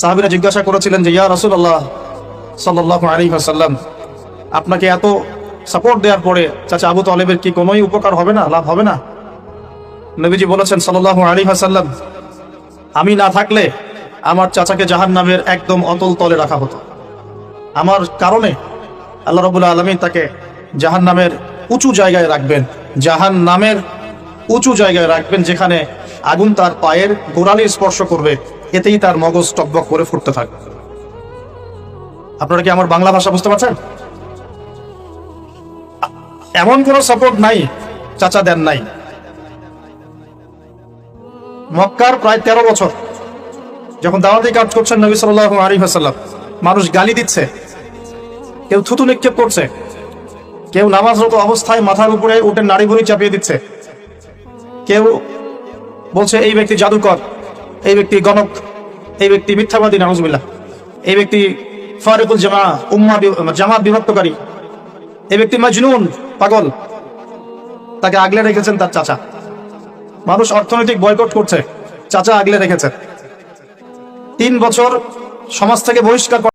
সাহাবীরা জিজ্ঞাসা করেছিলেন যে ইয়া রাসূলুল্লাহ সাল্লাল্লাহু আলাইহি ওয়াসাল্লাম, আপনাকে এত সাপোর্ট দেওয়ার পরে চাচা আবু তালেবের কি কোনোই উপকার হবে না, লাভ হবে না? নবীজি বলেছেন সাল্লাল্লাহু আলাইহি ওয়াসাল্লাম, আমি না থাকলে আমার চাচাকে জাহান্নামের একদম অতল তলে রাখা হতো। আমার কারণে আল্লাহ রাব্বুল আলামিন তাকে জাহান্নামের উঁচু জায়গায় রাখবেন, জাহান্নামের উঁচু জায়গায় রাখবেন, যেখানে আগুন তার পায়ের গোড়ালি স্পর্শ করবে, এতেই তার মগজ টকবক করে ফুটতে থাকবে। আপনারা কি আমার বাংলা ভাষা বুঝতে পারছেন? এমন কোন সাপোর্ট নাই চাচা দেন নাই। মক্কার প্রায় 13 বছর যখন দাওয়াতি কাজ করছেন নবী সাল্লাল্লাহু আলাইহি ওয়াসাল্লাম, মানুষ গালি দিচ্ছে, কেউ থুতু নিক্ষেপ করছে, কেউ নামাজরত অবস্থায় মাথার উপরে উটের নাড়ি ভুঁড়ি চাপিয়ে দিচ্ছে, কেউ বলছে এই ব্যক্তি জাদুকর, এই ব্যক্তি গণক, এই ব্যক্তি মিথ্যাবাদী, নাউজুবিল্লাহ, এই ব্যক্তি ফারিকুল জামাত বিভক্তকারী, এই ব্যক্তি মাজনুন, পাগল। তাকে আগলে রেখেছেন তার চাচা। মানুষ অর্থনৈতিক বয়কট করছে, চাচা আগলে রেখেছেন। 3 বছর সমাজ থেকে বহিষ্কার